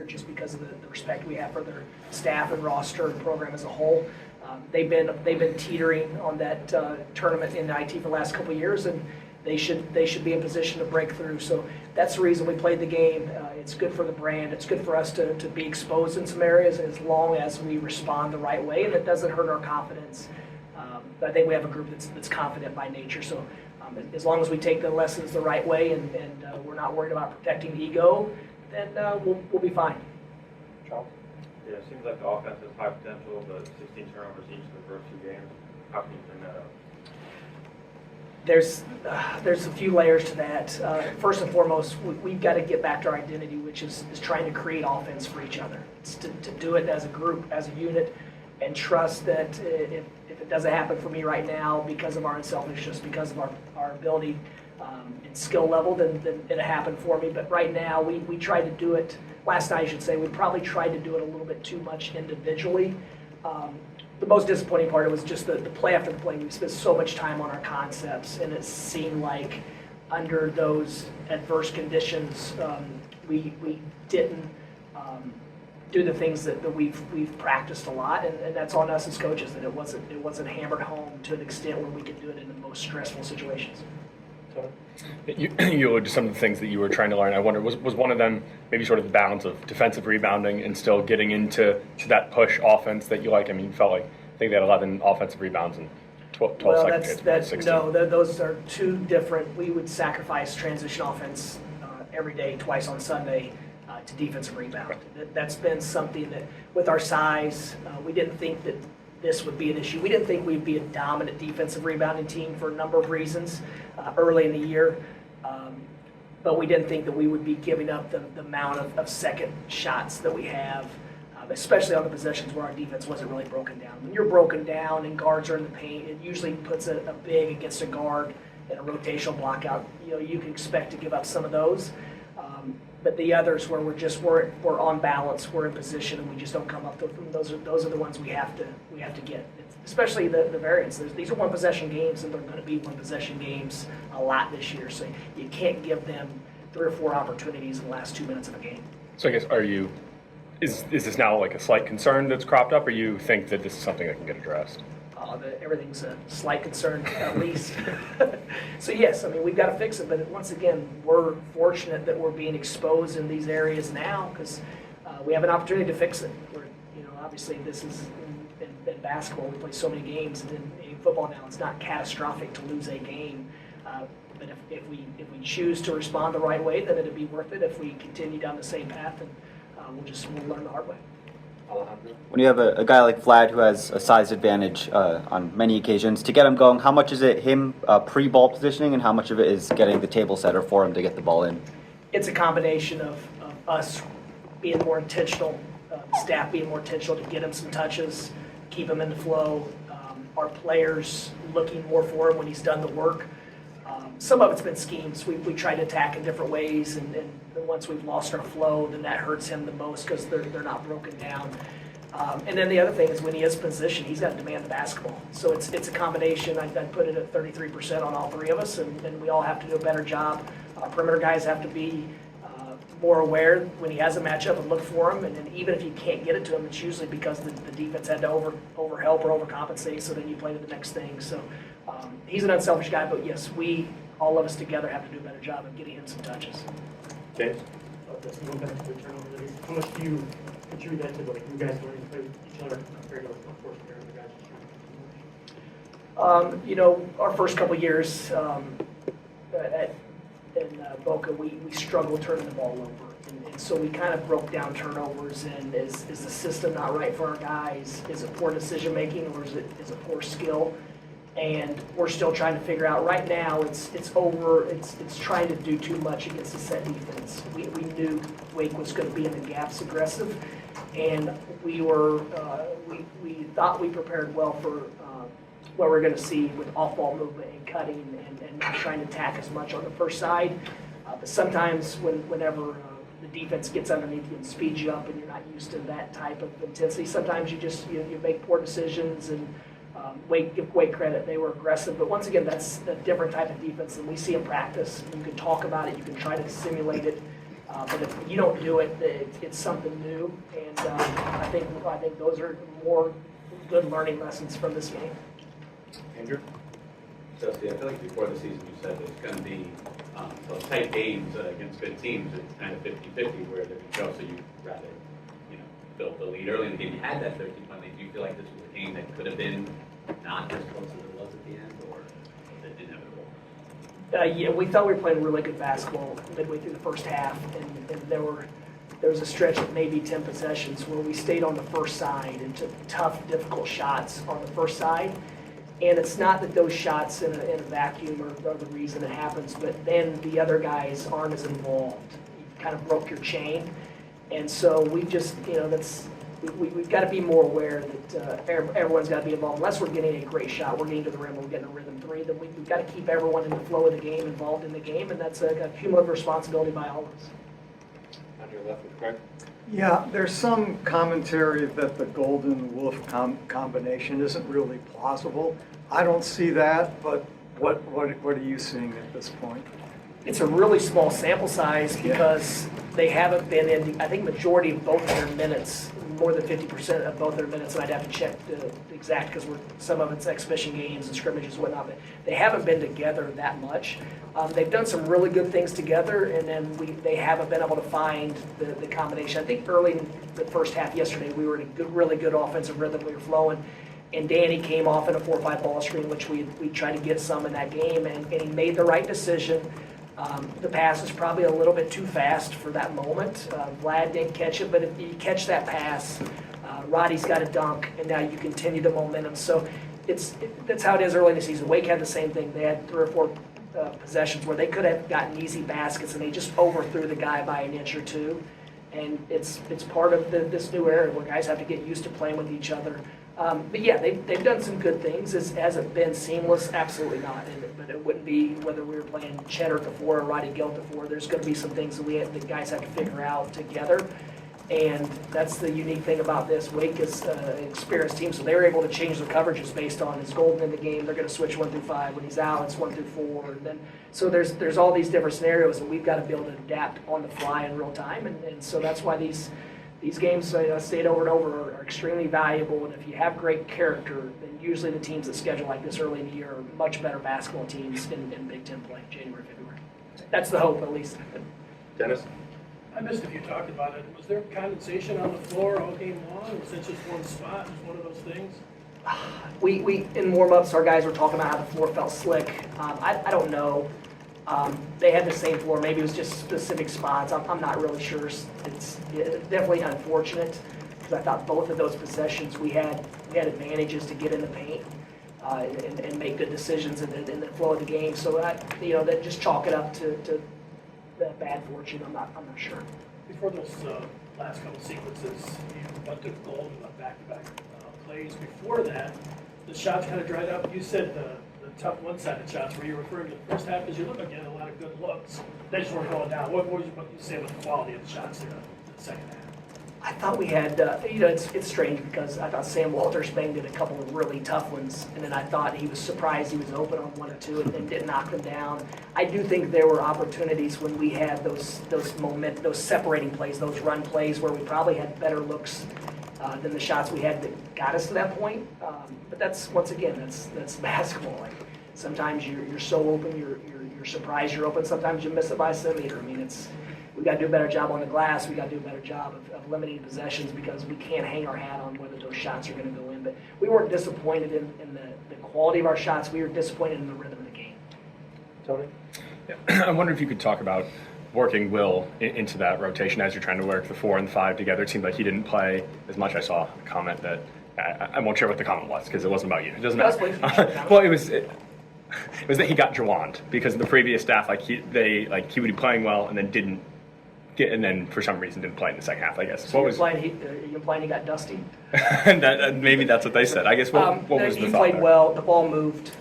just because of the respect we have for their staff and roster and program as a whole. They've been teetering on that tournament in IT for the last couple of years, and they should be in position to break through. So that's the reason we played the game. It's good for the brand. It's good for us to be exposed in some areas as long as we respond the right way, and it doesn't hurt our confidence. I think we have a group that's confident by nature. So as long as we take the lessons the right way and we're not worried about protecting ego, then we'll be fine. Charles? Yeah, it seems like the offense has high potential, but 16 turnovers each in the first 2 games. How can you turn that up? There's a few layers to that. First and foremost, we've got to get back to our identity, which is trying to create offense for each other. It's to do it as a group, as a unit, and trust that if it doesn't happen for me right now because of our unselfishness, because of our ability and skill level, then it'll happen for me. But right now, we tried to do it, last night I should say, we probably tried to do it a little bit too much individually. The most disappointing part was just the play after the play. We spent so much time on our concepts, and it seemed like under those adverse conditions, we didn't do the things that we've practiced a lot, and that's on us as coaches, that it wasn't hammered home to an extent where we could do it in the most stressful situations. You alluded to some of the things that you were trying to learn. I wonder, was one of them maybe sort of the balance of defensive rebounding and still getting into that push offense that you like? I mean, you felt like, I think they had 11 offensive rebounds and 12 seconds. 16. No, those are two different. We would sacrifice transition offense every day, twice on Sunday, to defensive rebound. That's been something that, with our size, we didn't think that this would be an issue. We didn't think we'd be a dominant defensive rebounding team for a number of reasons early in the year, but we didn't think that we would be giving up the amount of second shots that we have, especially on the possessions where our defense wasn't really broken down. When you're broken down and guards are in the paint, it usually puts a big against a guard and a rotational block out. You can expect to give up some of those. But the others where we're on balance, we're in position, and we just don't come up with them. Those are the ones we have to get. Especially the variants. These are one possession games, and they're going to be one possession games a lot this year. So you can't give them 3 or 4 opportunities in the last 2 minutes of a game. So I guess is this now like a slight concern that's cropped up, or you think that this is something that can get addressed? Everything's a slight concern, at least. So yes, I mean, we've got to fix it, but once again, we're fortunate that we're being exposed in these areas now because we have an opportunity to fix it. Obviously this is in basketball, we play so many games, and in football now it's not catastrophic to lose a game. But if we choose to respond the right way, then it'll be worth it. If we continue down the same path, and we'll learn the hard way. When you have a guy like Vlad who has a size advantage on many occasions, to get him going, how much is it him pre-ball positioning and how much of it is getting the table setter for him to get the ball in? It's a combination of us being more intentional, staff being more intentional to get him some touches, keep him in the flow, our players looking more for him when he's done the work. Some of it's been schemes. We try to attack in different ways, and once we've lost our flow, then that hurts him the most because they're not broken down. And then the other thing is when he is positioned, he's got to demand the basketball. So it's a combination. I'd put it at 33% on all 3 of us, and we all have to do a better job. Perimeter guys have to be more aware when he has a matchup and look for him. And then even if you can't get it to him, it's usually because the defense had to overhelp or overcompensate, so then you play to the next thing. So he's an unselfish guy, but yes, all of us together have to do a better job of getting him some touches. James? Going back to the turnover, how much do you contribute that to you guys learning to play with each other compared to, of course, compared to the guys just trying to our first couple years in Boca, we struggled turning the ball over. And so we kind of broke down turnovers, and is the system not right for our guys? Is it poor decision making, or is it poor skill? And we're still trying to figure out. Right now, it's trying to do too much against the set defense. We knew Wake was going to be in the gaps aggressive, and we thought we prepared well for what we're going to see with off-ball movement and cutting and not trying to attack as much on the first side. But sometimes whenever the defense gets underneath you and speeds you up and you're not used to that type of intensity, sometimes you make poor decisions. And give Wake credit, they were aggressive. But once again, that's a different type of defense than we see in practice. You can talk about it, you can try to simulate it. But if you don't do it, it's something new, and I think those are more good learning lessons from this game. Andrew? Dusty, I feel like before the season you said there's going to be those tight games against good teams. It's kind of 50-50 where they're going to go, so you'd rather, build the lead early in the game. You had that 13-point lead. Do you feel like this was a game that could have been not as close as it was at the end, or was it inevitable? Yeah, we thought we were playing really good basketball midway through the first half, and there was a stretch of maybe 10 possessions where we stayed on the first side and took tough, difficult shots on the first side. And it's not that those shots in a vacuum are the reason it happens, but then the other guys aren't as involved. You kind of broke your chain. And so we just, we've got to be more aware that everyone's got to be involved. Unless we're getting a great shot, we're getting to the rim, we're getting a rhythm three, then we've got to keep everyone in the flow of the game, involved in the game, and that's a cumulative responsibility by all of us. On your left with Craig. Yeah, there's some commentary that the Golden Wolf combination isn't really plausible. I don't see that, but what are you seeing at this point? It's a really small sample size because they haven't been in, I think, majority of both of their minutes, more than 50% of both their minutes, and I'd have to check the exact because some of it's exhibition games and scrimmages and whatnot, but they haven't been together that much. They've done some really good things together, and then they haven't been able to find the combination. I think early in the first half yesterday, we were in a really good offensive rhythm. We were flowing, and Danny came off in a 4-5 ball screen, which we tried to get some in that game, and he made the right decision. The pass is probably a little bit too fast for that moment. Vlad didn't catch it, but if you catch that pass, Roddy's got a dunk, and now you continue the momentum. So that's how it is early in the season. Wake had the same thing. They had 3 or 4 possessions where they could have gotten easy baskets, and they just overthrew the guy by an inch or two. And it's part of this new era where guys have to get used to playing with each other. But yeah, they've done some good things. Has it been seamless? Absolutely not. But it wouldn't be whether we were playing Cheddar at the 4 or Roddy Gill at the 4. There's going to be some things that the guys have to figure out together. And that's the unique thing about this. Wake is an experienced team, so they were able to change their coverages based on his Golden in the game. They're going to switch 1 through 5. When he's out, it's 1 through 4. And then, so there's all these different scenarios that we've got to be able to adapt on the fly in real time. And so that's why these games, I say it over and over, are extremely valuable. And if you have great character, then usually the teams that schedule like this early in the year are much better basketball teams in Big Ten play, January, February. That's the hope, at least. Dennis? I missed if you talked about it. Was there condensation on the floor all game long? Was it just one spot? Just one of those things? We in warm-ups, our guys were talking about how the floor felt slick. I don't know. They had the same floor. Maybe it was just specific spots. I'm not really sure. It's definitely unfortunate because I thought both of those possessions we had advantages to get in the paint and make good decisions in the flow of the game. So that just chalk it up to bad fortune. I'm not sure. Before those last couple sequences, you went to goal and went back-to-back plays. Before that, the shots kind of dried up. You said the tough one-sided shots. Were you referring to the first half? Because you look like you had a lot of good looks. They just weren't going down. What you say about the quality of the shots there in the second half? I thought we had, it's strange because I thought Sam Walters banged a couple of really tough ones, and then I thought he was surprised he was open on 1 or 2 and didn't knock them down. I do think there were opportunities when we had those separating plays, those run plays where we probably had better looks than the shots we had that got us to that point. But that's, once again, that's basketball. Like, sometimes you're so open, you're surprised you're open. Sometimes you miss it by a centimeter. I mean, we got to do a better job on the glass. We got to do a better job of limiting possessions because we can't hang our hat on whether those shots are going to go in. But we weren't disappointed in the quality of our shots. We were disappointed in the rhythm of the game. Tony? Yeah. I wonder if you could talk about working Will into that rotation as you're trying to work the 4 and the 5 together. It seemed like he didn't play as much. I saw a comment that I won't share what the comment was because it wasn't about you. It doesn't matter. Well, it was that he got Jawand because the previous staff, he would be playing well and then didn't get, and then for some reason didn't play in the second half. I guess. So you're implying he got dusty? And maybe that's what they said. I guess. What was the thought? He played well. The ball moved.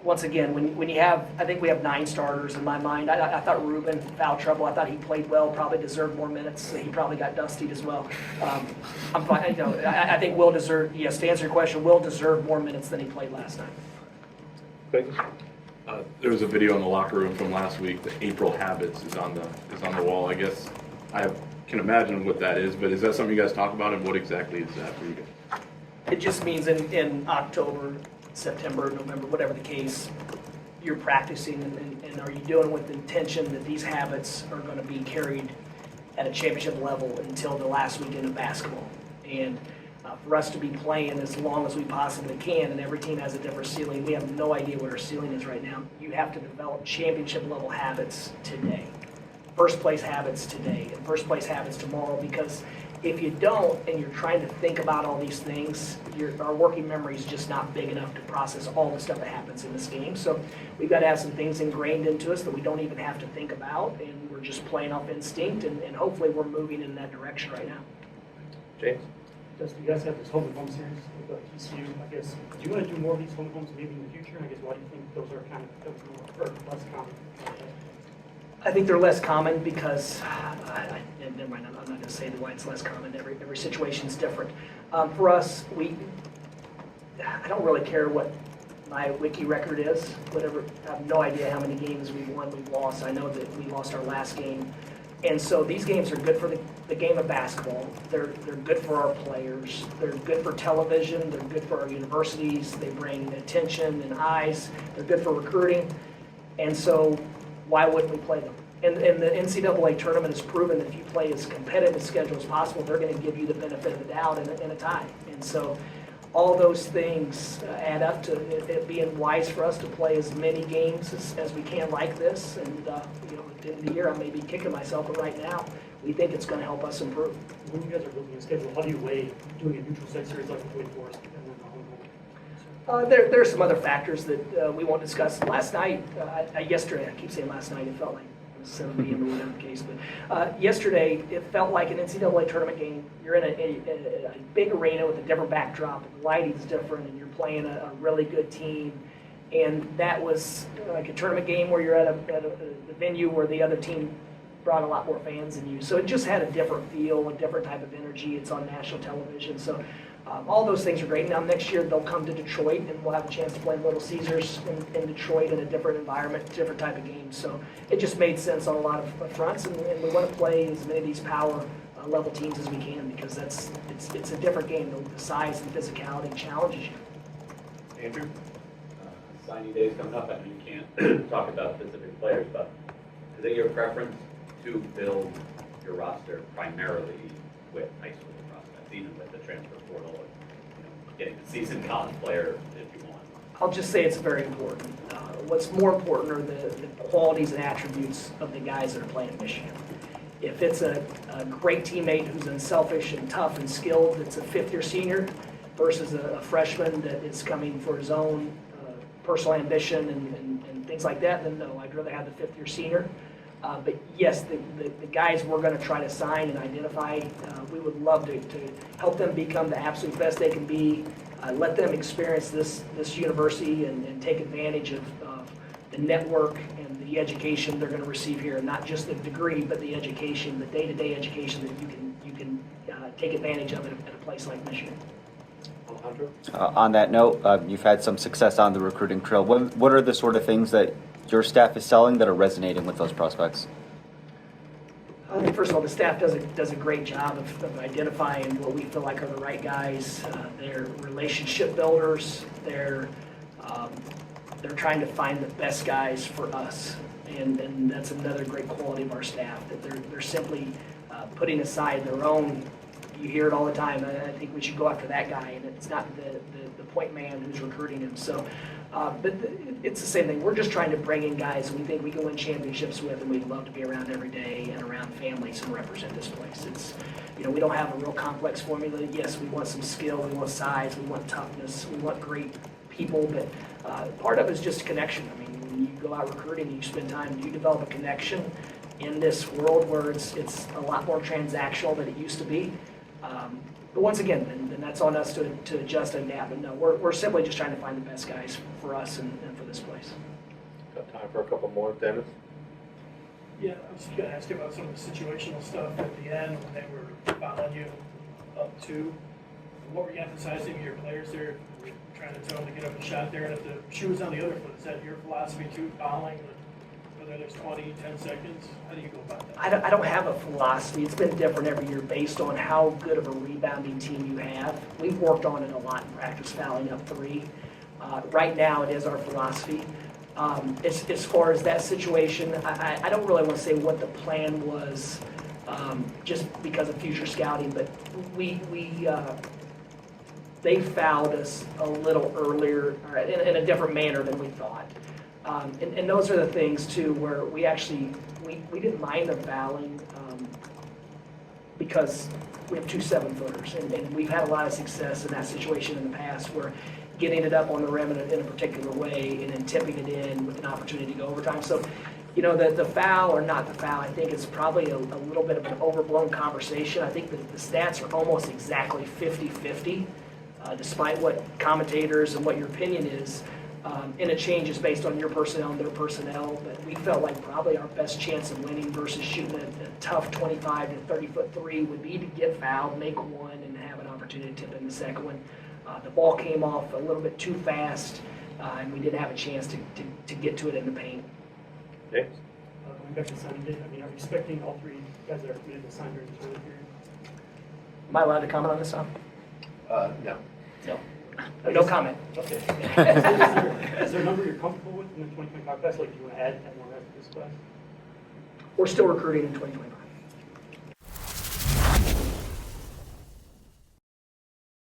Once again, when you have, I think we have 9 starters in my mind. I thought Ruben, foul trouble. I thought he played well, probably deserved more minutes. So he probably got dustied as well. I'm fine. I think Will deserved. Yes, to answer your question, Will deserved more minutes than he played last night. Good. There was a video in the locker room from last week. The April habits is on the wall. I guess I can imagine what that is, but is that something you guys talk about, and what exactly is that for you guys? It just means in October, September, November, whatever the case, you're practicing, and are you doing it with the intention that these habits are going to be carried at a championship level until the last weekend of basketball? And for us to be playing as long as we possibly can, and every team has a different ceiling. We have no idea what our ceiling is right now. You have to develop championship level habits today. First place habits today, and first place habits tomorrow, because if you don't, and you're trying to think about all these things, our working memory is just not big enough to process all the stuff that happens in this game. So we've got to have some things ingrained into us that we don't even have to think about, and we're just playing off instinct, and hopefully we're moving in that direction right now. James? Justin, you guys have this home and home series with TCU. I guess, do you want to do more of these home and homes maybe in the future? I guess, why do you think those are kind of more, or less common? I think they're less common because, never mind, I'm not going to say why it's less common. Every situation is different. For us, I don't really care what my wiki record is. Whatever, I have no idea how many games we've won, we've lost. I know that we lost our last game. And so these games are good for the game of basketball. They're good for our players. They're good for television. They're good for our universities. They bring attention and eyes. They're good for recruiting. And so why wouldn't we play them? And the NCAA tournament has proven that if you play as competitive a schedule as possible, they're going to give you the benefit of the doubt in a tie. And so all those things add up to it being wise for us to play as many games as we can like this. And at the end of the year, I may be kicking myself, but right now, we think it's going to help us improve. When you guys are building a schedule, how do you weigh doing a neutral site series like the Wake Forest and then the home home? There are some other factors that we won't discuss. Last night, yesterday, I keep saying last night, it felt like it was 7 p.m. or whatever the case, but yesterday, it felt like an NCAA tournament game. You're in a big arena with a different backdrop, and the lighting's different, and you're playing a really good team. And that was like a tournament game where you're at a venue where the other team brought a lot more fans than you. So it just had a different feel, a different type of energy. It's on national television. So all those things are great. Now next year they'll come to Detroit, and we'll have a chance to play Little Caesars in Detroit in a different environment, different type of game. So it just made sense on a lot of fronts, and we want to play as many of these power level teams as we can, because it's a different game. The size and physicality challenges you. Andrew? Signing day is coming up. I know you can't talk about specific players, but is it your preference to build your roster primarily with high school prospects, even with the transfer portal, and getting a seasoned college player if you want? I'll just say it's very important. What's more important are the qualities and attributes of the guys that are playing in Michigan. If it's a great teammate who's unselfish and tough and skilled, that's a fifth-year senior, versus a freshman that is coming for his own personal ambition and things like that, then no, I'd rather have the fifth-year senior. But yes, the guys we're going to try to sign and identify, we would love to help them become the absolute best they can be, let them experience this university and take advantage of the network and the education they're going to receive here, not just the degree, but the education, the day-to-day education that you can take advantage of at a place like Michigan. On that note, you've had some success on the recruiting trail. What are the sort of things that your staff is selling that are resonating with those prospects? I think first of all, the staff does a great job of identifying what we feel like are the right guys. They're relationship builders. They're trying to find the best guys for us, and that's another great quality of our staff, that they're simply putting aside their own. You hear it all the time. I think we should go after that guy, and it's not the point man who's recruiting him. So, but it's the same thing. We're just trying to bring in guys we think we can win championships with, and we'd love to be around every day and around families and represent this place. It's, we don't have a real complex formula. Yes, we want some skill, we want size, we want toughness, we want great people, but part of it is just connection. I mean, when you go out recruiting, you spend time, you develop a connection in this world where it's a lot more transactional than it used to be. But once again, then that's on us to adjust and adapt. And no, we're simply just trying to find the best guys for us and for this place. Got time for a couple more, Dennis? Yeah, I was just going to ask you about some of the situational stuff at the end when they were fouling you up two. what were you emphasizing to your players there? Were you trying to tell them to get up and shot there, and if the shoe was on the other foot, is that your philosophy too, fouling, whether there's 20, 10 seconds? How do you go about that? I don't have a philosophy. It's been different every year based on how good of a rebounding team you have. We've worked on it a lot in practice, fouling up three. Right now, it is our philosophy. As far as that situation, I don't really want to say what the plan was, just because of future scouting, but they fouled us a little earlier, or in a different manner than we thought. And those are the things too, where we actually, we didn't mind the fouling, because we have two 7-footers, and we've had a lot of success in that situation in the past, where getting it up on the rim in a particular way and then tipping it in with an opportunity to go overtime. So, you know, the foul or not the foul, I think it's probably a little bit of an overblown conversation. I think the stats are almost exactly 50-50, despite what commentators and what your opinion is. And it changes based on your personnel and their personnel, but we felt like probably our best chance of winning versus shooting a tough 25 to 30-foot three would be to get fouled, make one, and have an opportunity to tip in the second one. The ball came off a little bit too fast, and we didn't have a chance to get to it in the paint. Okay. Going back to signing day, I mean, are you expecting all three guys that are committed to sign during the tournament period? Am I allowed to comment on this, Tom? No. No. No comment. Okay. Is there a number you're comfortable with in the 2025 class? Like, do you want to add more after this class? We're still recruiting in 2025.